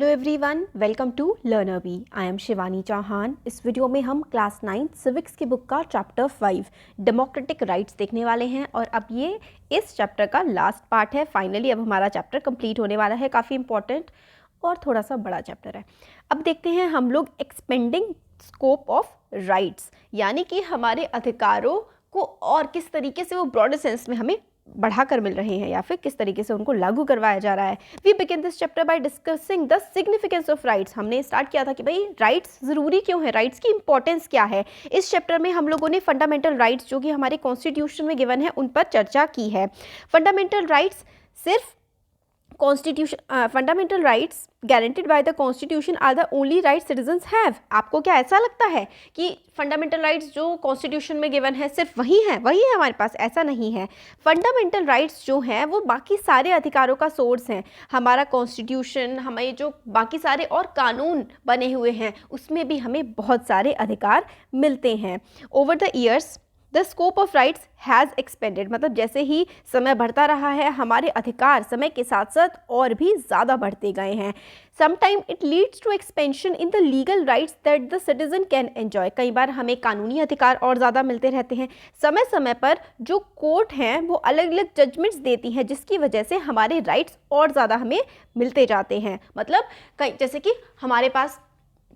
Hello everyone, welcome to learner bee. I am Shivani Chauhan. इस video में हम क्लास 9 सिविक्स की बुक का चैप्टर 5 डेमोक्रेटिक राइट्स देखने वाले हैं और अब ये इस चैप्टर का लास्ट पार्ट है। फाइनली अब हमारा चैप्टर कंप्लीट होने वाला है। काफ़ी इंपॉर्टेंट और थोड़ा सा बड़ा चैप्टर है। अब देखते हैं हम लोग एक्सपेंडिंग स्कोप ऑफ राइट्स, यानी कि हमारे अधिकारों को और किस तरीके से वो ब्रॉडर सेंस में हमें बढ़ाकर मिल रहे हैं या फिर किस तरीके से उनको लागू करवाया जा रहा है। We begin this chapter by discussing the significance of rights. हमने स्टार्ट किया था कि भाई राइट्स ज़रूरी क्यों है, राइट्स की इंपॉर्टेंस क्या है। इस चैप्टर में हम लोगों ने फंडामेंटल राइट्स जो कि हमारे कॉन्स्टिट्यूशन में गिवन है उन पर चर्चा की है। फंडामेंटल राइट्स सिर्फ constitution fundamental rights guaranteed by the constitution are the only rights citizens have. आपको क्या ऐसा लगता है कि फंडामेंटल राइट्स जो कॉन्स्टिट्यूशन में गिवन है सिर्फ वही है हमारे पास? ऐसा नहीं है। फंडामेंटल राइट्स जो हैं वो बाकी सारे अधिकारों का सोर्स हैं। हमारा कॉन्स्टिट्यूशन, हमें जो बाकी सारे और कानून बने हुए हैं उसमें भी हमें बहुत सारे अधिकार मिलते हैं। Over the years the scope of rights has expanded, मतलब जैसे ही समय बढ़ता रहा है हमारे अधिकार समय के साथ साथ और भी ज़्यादा बढ़ते गए हैं। Sometime it leads to expansion in the legal rights that the citizen can enjoy. कई बार हमें कानूनी अधिकार और ज़्यादा मिलते रहते हैं। समय समय पर जो कोर्ट हैं वो अलग अलग जजमेंट्स देती हैं जिसकी वजह से हमारे राइट्स और ज़्यादा हमें मिलते जाते हैं। मतलब कई जैसे कि हमारे पास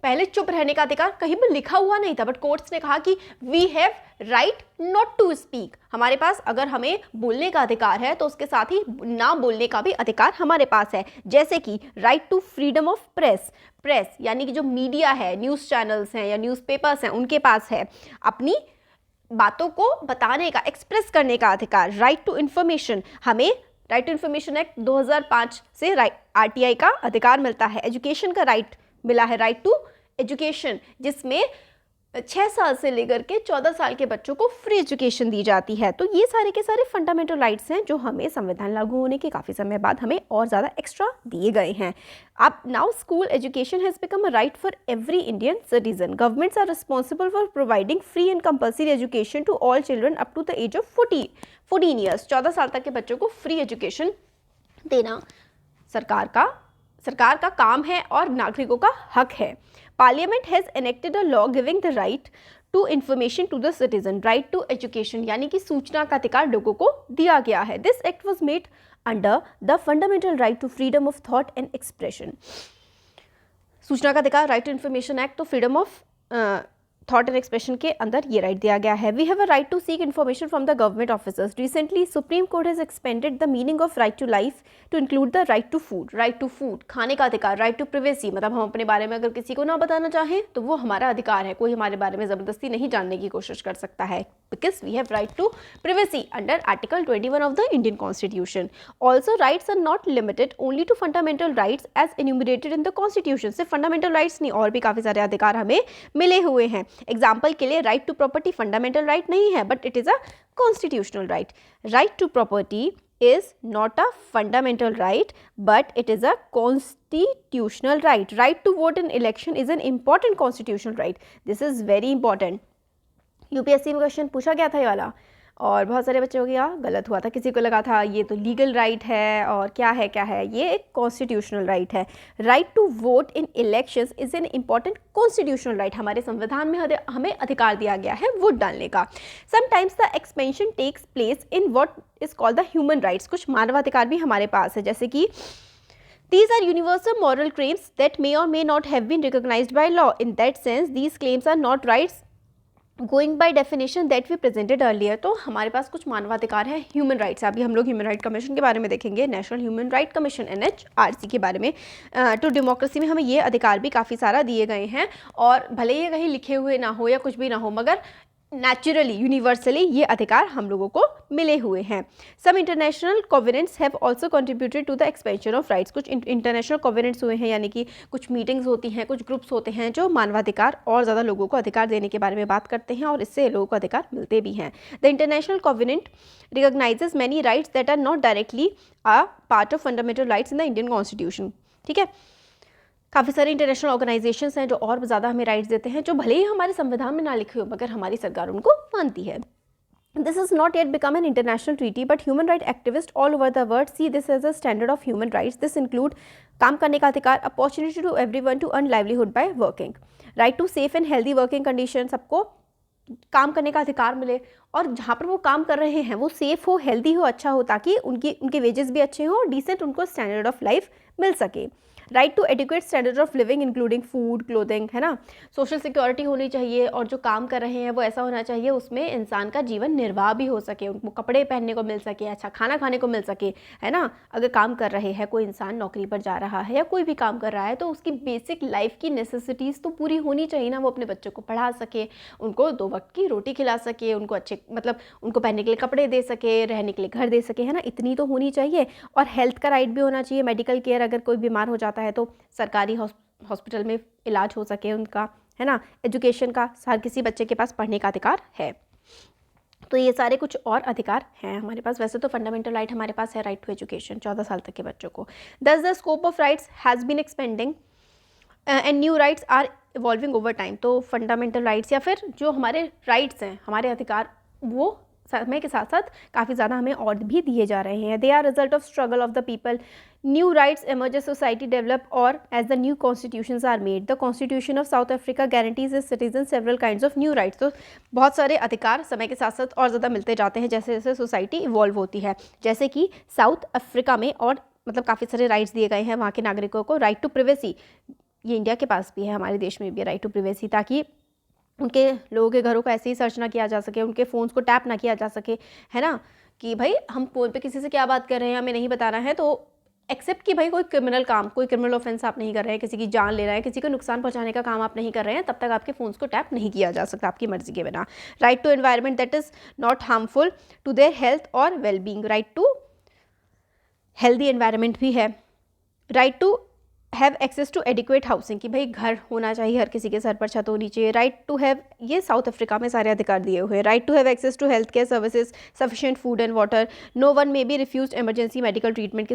पहले चुप रहने का अधिकार कहीं पर लिखा हुआ नहीं था, बट कोर्ट्स ने कहा कि we have right not to speak. हमारे पास अगर हमें बोलने का अधिकार है तो उसके साथ ही ना बोलने का भी अधिकार हमारे पास है। जैसे कि right to freedom of press यानी कि जो मीडिया है, न्यूज़ चैनल्स हैं या न्यूज़पेपर्स हैं, उनके पास है अपनी बातों को बताने का, एक्सप्रेस करने का अधिकार। राइट टू इन्फॉर्मेशन, हमें राइट टू इन्फॉर्मेशन एक्ट 2005 से RTI का अधिकार मिलता है। एजुकेशन का राइट मिला है, राइट टू एजुकेशन, जिसमें 6 साल से लेकर के 14 साल के बच्चों को फ्री एजुकेशन दी जाती है। तो ये सारे के सारे फंडामेंटल राइट्स हैं जो हमें संविधान लागू होने के काफ़ी समय बाद हमें और ज़्यादा एक्स्ट्रा दिए गए हैं। अब now school education has become a right for every Indian citizen. Governments are responsible for providing free and compulsory education to all children up to the age of 14 years. 14 साल तक के बच्चों को फ्री एजुकेशन देना सरकार का काम है और नागरिकों का हक है। Parliament has enacted a law giving the right to information to the citizen. Right to education यानी कि सूचना का अधिकार लोगों को दिया गया है। This act was made under the fundamental right to freedom of thought and expression. सूचना का अधिकार, राइट टू इन्फॉर्मेशन एक्ट, तो freedom of thought and expression के अंदर ये राइट दिया गया है। We have a right to seek information from the government officers. Recently Supreme Court has expanded the meaning of right to life to include the right to food. Right to food, खाने का अधिकार। Right to privacy, मतलब हम अपने बारे में अगर किसी को ना बताना चाहें तो वो हमारा अधिकार है। कोई हमारे बारे में ज़बरदस्ती नहीं जानने की कोशिश कर सकता है, because we have right to privacy under article 21 of the Indian constitution. Also rights are not limited only to fundamental rights as enumerated in the constitution. सिर्फ फंडामेंटल राइट्स नहीं, और भी काफ़ी सारे अधिकार हमें मिले हुए हैं। एग्जाम्पल के लिए right to property fundamental right नहीं है, but it is a constitutional right. Right to property is not a fundamental right but it is a constitutional right. Right to vote in election is an important constitutional right. This is very important. UPSC में question पूछा गया था ये वाला और बहुत सारे बच्चों को क्या गलत हुआ था। किसी को लगा था ये तो लीगल राइट है और क्या है, ये एक कॉन्स्टिट्यूशनल राइट है। Right to vote in elections is an important constitutional right. हमारे संविधान में हमें अधिकार दिया गया है वोट डालने का। Sometimes the expansion takes place in what is called the human rights. कुछ मानवाधिकार भी हमारे पास है, जैसे कि these are universal moral claims that may or may not have been recognized by law. In that sense these claims are not rights going by definition that we presented earlier. तो हमारे पास कुछ मानवाधिकार है, ह्यूमन राइट्स। अभी हम लोग human Right commission के बारे में देखेंगे, national Human Right commission NHRC के बारे में। टू डेमोक्रेसी में हमें ये अधिकार भी काफ़ी सारा दिए गए हैं और भले ये कहीं लिखे हुए ना हो या कुछ भी ना हो, मगर नेचुरली यूनिवर्सली ये अधिकार हम लोगों को मिले हुए हैं। Some international covenants have also contributed to the expansion of rights. कुछ इंटरनेशनल कोवेनेंट्स हुए हैं, यानी कि कुछ मीटिंग्स होती हैं, कुछ ग्रुप्स होते हैं जो मानवाधिकार और ज़्यादा लोगों को अधिकार देने के बारे में बात करते हैं और इससे लोगों को अधिकार मिलते भी हैं। The international covenant recognizes many rights that are not directly a part of fundamental rights in the Indian constitution. ठीक है, काफ़ी सारे इंटरनेशनल ऑर्गेनाइजेशंस हैं जो और ज़्यादा हमें राइट्स देते हैं, जो भले ही हमारे संविधान में ना लिखे हो मगर हमारी सरकार उनको मानती है। This has not yet become an international treaty, but human rights activists all over the world see this as a standard of human rights. This include काम करने का अधिकार, opportunity to everyone to earn livelihood by working, right to safe and healthy working condition, सबको काम करने का अधिकार मिले और जहाँ पर वो काम कर रहे हैं वो सेफ हो, हेल्दी हो, अच्छा हो, ताकि उनके वेजेस भी अच्छे हों, डिसेंट उनको स्टैंडर्ड ऑफ लाइफ मिल सके। Right to adequate standard of living including food, clothing, है ना। सोशल सिक्योरिटी होनी चाहिए और जो काम कर रहे हैं वो ऐसा होना चाहिए उसमें इंसान का जीवन निर्वाह भी हो सके, उनको कपड़े पहनने को मिल सके, अच्छा खाना खाने को मिल सके, है ना। अगर काम कर रहे हैं, कोई इंसान नौकरी पर जा रहा है या कोई भी काम कर रहा है तो उसकी बेसिक लाइफ की नेसेसिटीज़ तो पूरी होनी चाहिए ना। वो अपने बच्चों को पढ़ा सके, उनको 2 वक्त की रोटी खिला सके, उनको अच्छे मतलब उनको पहनने के लिए कपड़े दे सके, रहने के लिए घर दे सके, है ना। इतनी तो होनी चाहिए। और हेल्थ का राइट भी होना चाहिए, मेडिकल केयर, अगर कोई बीमार हो जाता है तो सरकारी हॉस्पिटल में इलाज हो सके उनका, है ना। एजुकेशन का, हर किसी बच्चे के पास पढ़ने का अधिकार है। तो ये सारे कुछ और अधिकार हैं हमारे पास। वैसे तो फंडामेंटल राइट हमारे पास है, राइट टू एजुकेशन 14 साल तक के बच्चों को। Thus the scope of rights has been expanding and new rights are evolving over time. तो फंडामेंटल राइट्स या फिर जो हमारे राइट्स हैं, हमारे अधिकार, वो समय के साथ साथ काफ़ी ज़्यादा हमें और भी दिए जा रहे हैं। They are result of struggle of the people, new rights emerge, society develop और as the new constitutions are made. The constitution of South Africa guarantees its citizen several kinds of new rights. तो बहुत सारे अधिकार समय के साथ साथ और ज़्यादा मिलते जाते हैं जैसे जैसे सोसाइटी इवॉल्व होती है। जैसे कि साउथ अफ्रीका में और मतलब काफ़ी सारे राइट्स दिए गए हैं वहाँ के नागरिकों को। राइट टू प्रिवेसी, ये इंडिया के पास भी है, हमारे देश में भी है राइट टू प्रिवेसी, ताकि उनके लोगों के घरों को ऐसे ही सर्च ना किया जा सके, उनके फ़ोन्स को टैप ना किया जा सके, है ना। कि भाई हम फ़ोन पे किसी से क्या बात कर रहे हैं हमें नहीं बताना है, तो एक्सेप्ट कि भाई कोई क्रिमिनल काम, कोई क्रिमिनल ऑफेंस आप नहीं कर रहे हैं, किसी की जान ले रहे हैं, किसी को नुकसान पहुंचाने का काम आप नहीं कर रहे हैं, तब तक आपके फ़ोन्स को टैप नहीं किया जा सकता आपकी मर्जी के बिना। Right to environment that is not harmful to their health और wellbeing, right to healthy environment भी है। Right to have access to adequate housing, कि भाई घर होना चाहिए, हर किसी के सर पर छत होनी चाहिए। राइट टू हैव, ये साउथ अफ्रीका में सारे अधिकार दिए हुए हैं। Right to have access to health care services, sufficient food and water, no one may be refused emergency medical treatment,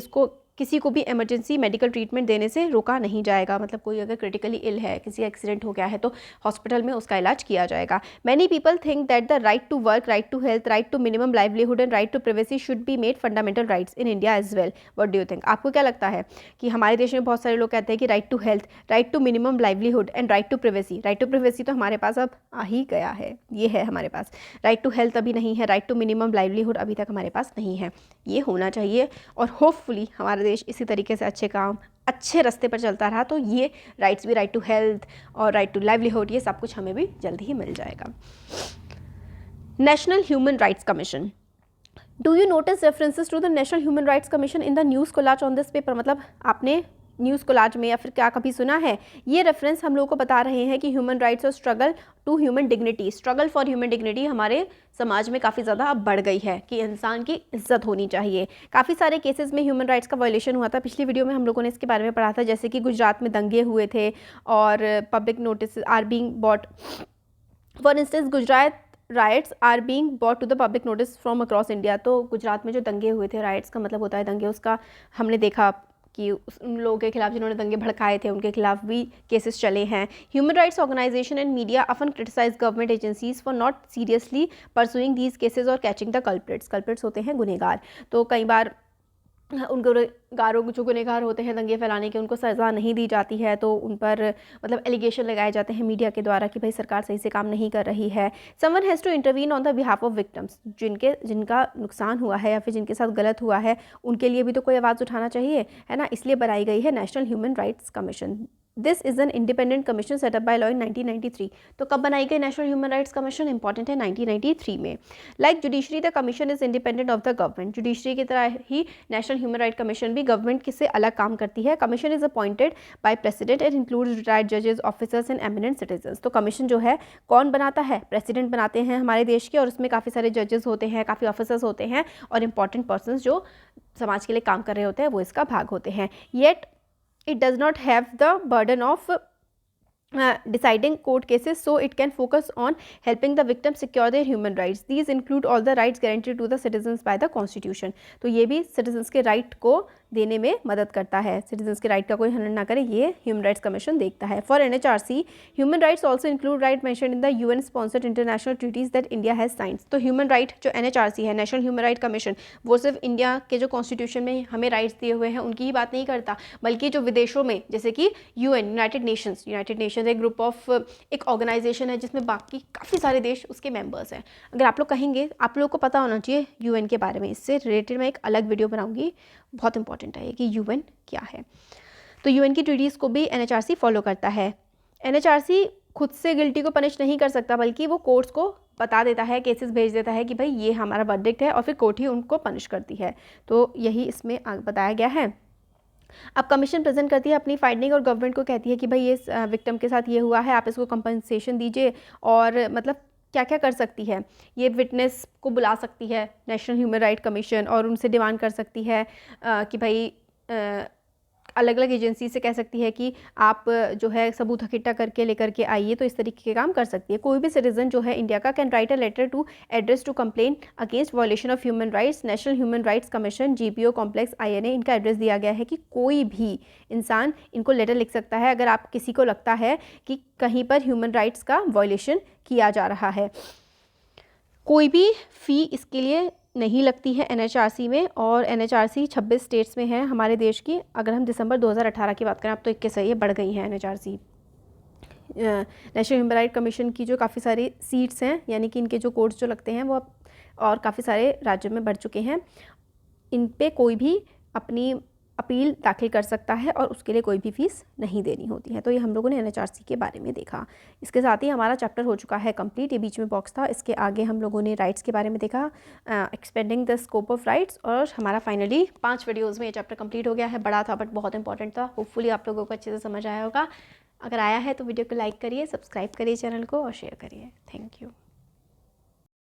किसी को भी इमरजेंसी मेडिकल ट्रीटमेंट देने से रोका नहीं जाएगा। मतलब कोई अगर क्रिटिकली इल है, किसी एक्सीडेंट हो गया है तो हॉस्पिटल में उसका इलाज किया जाएगा। Many people think that the right to work, right to health, right to minimum livelihood and right to privacy should be made fundamental rights in India as well. What do you think? आपको क्या लगता है कि हमारे देश में बहुत सारे लोग कहते हैं कि right to health, right to minimum livelihood and right to privacy. Right to privacy तो हमारे पास अब आ ही गया है, ये है हमारे पास। राइट टू हेल्थ अभी नहीं है, राइट टू मिनिमम लाइवलीहुड अभी तक हमारे पास नहीं है। ये होना चाहिए और होपफुली हमारा देश इसी तरीके से अच्छे काम, अच्छे रास्ते पर चलता रहा तो ये राइट्स भी, राइट टू हेल्थ और राइट टू लाइवलीहुड, ये सब कुछ हमें भी जल्दी ही मिल जाएगा। National Human Rights Commission, do you notice references to the National Human Rights Commission in the news collage on this paper? मतलब आपने न्यूज़ कोलाज में या फिर क्या कभी सुना है? ये रेफरेंस हम लोगों को बता रहे हैं कि ह्यूमन राइट्स और struggle to human dignity, struggle for human dignity हमारे समाज में काफ़ी ज़्यादा अब बढ़ गई है कि इंसान की इज्जत होनी चाहिए। काफ़ी सारे केसेस में ह्यूमन राइट्स का वायलेशन हुआ था। पिछली वीडियो में हम लोगों ने इसके बारे में पढ़ा था, जैसे कि गुजरात में दंगे हुए थे और public notice are being bought, for instance Gujarat riots are being bought to the public notice from across India. तो गुजरात में जो दंगे हुए थे, राइट्स का मतलब होता है दंगे, उसका हमने देखा कि उन लोगों के खिलाफ जिन्होंने दंगे भड़काए थे उनके खिलाफ भी केसेस चले हैं। Human rights organisation and media often criticise government agencies for not seriously pursuing these cases और कैचिंग द कल्प्रिट्स। कल्प्रिट्स होते हैं गुनहगार। तो कई बार उन गुनहगारों, जो गुनहगार होते हैं दंगे फैलाने के, उनको सज़ा नहीं दी जाती है, तो उन पर मतलब एलिगेशन लगाए जाते हैं मीडिया के द्वारा कि भाई सरकार सही से काम नहीं कर रही है। Someone has to intervene on the behalf of victims, जिनका नुकसान हुआ है या फिर जिनके साथ गलत हुआ है उनके लिए भी तो कोई आवाज़ उठाना चाहिए, है ना। इसलिए बनाई गई है National Human Rights commission. This is an independent commission setup by law in 1993। तो कब बनाई गई national Human Rights commission? Important है, 1993 में। Like judiciary the commission is independent of the government. Judiciary की तरह ही नेशनल ह्यूमन राइट कमीशन भी government से अलग काम करती है। Commission is appointed by president and includes retired जजेस, ऑफिसर्स एंड एमिनेंट सिटीजन्स। तो कमीशन जो है कौन बनाता है? प्रेसिडेंट बनाते हैं हमारे देश के, और उसमें काफ़ी सारे जजेस होते हैं, काफ़ी ऑफिसर्स होते हैं और इंपॉर्टेंट पर्सनस जो समाज के लिए काम कर रहे होते हैं वो इसका भाग होते हैं। Yet it does not have the burden of deciding court cases, so it can focus on helping the victim secure their human rights. These include all the rights guaranteed to the citizens by the constitution. तो ये भी citizens के right को देने में मदद करता है, सिटीजन्स के राइट का कोई हनन ना करे, ये ह्यूमन राइट्स कमीशन देखता है। For NHRC human rights also include right mention in the UN sponsored international treaties that India has signed. तो ह्यूमन राइट जो NHRC है, नेशनल ह्यूमन राइट कमीशन, वो सिर्फ इंडिया के जो कॉन्स्टिट्यूशन में हमें राइट्स दिए हुए हैं उनकी ही बात नहीं करता, बल्कि जो विदेशों में, जैसे कि UN, यूनाइटेड नेशंस एक ग्रुप ऑफ, एक ऑर्गेनाइजेशन है जिसमें बाकी काफ़ी सारे देश उसके मेंबर्स हैं। अगर आप लोग कहेंगे, आप लोगों को पता होना चाहिए UN के बारे में, इससे रिलेटेड मैं एक अलग वीडियो बनाऊंगी, बहुत इंपॉर्टेंट है कि UN क्या है। तो UN की ट्रीटीज़ को भी NHRC फॉलो करता है। NHRC खुद से गिल्टी को पनिश नहीं कर सकता, बल्कि वो कोर्ट्स को बता देता है, केसेस भेज देता है कि भाई ये हमारा वर्डिक्ट है, और फिर कोर्ट ही उनको पनिश करती है। तो यही इसमें बताया गया है। अब कमीशन प्रेजेंट करती है अपनी फाइंडिंग और गवर्नमेंट को कहती है कि भाई ये विक्टिम के साथ ये हुआ है, आप इसको कंपनसेशन दीजिए, और मतलब क्या क्या कर सकती है। ये विटनेस को बुला सकती है नेशनल ह्यूमन राइट कमीशन, और उनसे डिमांड कर सकती है कि भाई अलग अलग एजेंसी से कह सकती है कि आप जो है सबूत इकट्ठा करके लेकर के आइए। तो इस तरीके के काम कर सकती है। कोई भी सिटीजन जो है इंडिया का can write a letter to address to complain against violation of human rights, National Human Rights Commission, GPO complex INA। इनका एड्रेस दिया गया है कि कोई भी इंसान इनको लेटर लिख सकता है अगर आप किसी को लगता है कि कहीं पर ह्यूमन राइट्स का वायलेशन किया जा रहा है। कोई भी फ़ी इसके लिए नहीं लगती है NHRC में, और NHRC 26 स्टेट्स में है हमारे देश की। अगर हम दिसंबर 2018 की बात करें, अब तो 21 है, ये बढ़ गई हैं NHRC। National Human Right commission की जो काफ़ी सारी सीट्स हैं, यानी कि इनके जो कोर्ट्स जो लगते हैं वो अब और काफ़ी सारे राज्यों में बढ़ चुके हैं। इन पे कोई भी अपनी अपील दाखिल कर सकता है, और उसके लिए कोई भी फीस नहीं देनी होती है। तो ये हम लोगों ने NHRC के बारे में देखा। इसके साथ ही हमारा चैप्टर हो चुका है कंप्लीट। ये बीच में बॉक्स था, इसके आगे हम लोगों ने राइट्स के बारे में देखा, expanding the scope of rights, और हमारा फाइनली 5 वीडियोज़ में ये चैप्टर कंप्लीट हो गया है। बड़ा था बट बहुत इंपॉर्टेंट था। होपफुली आप लोगों को अच्छे से समझ आया होगा। अगर आया है तो वीडियो को लाइक करिए, सब्सक्राइब करिए चैनल को, और शेयर करिए। Thank you.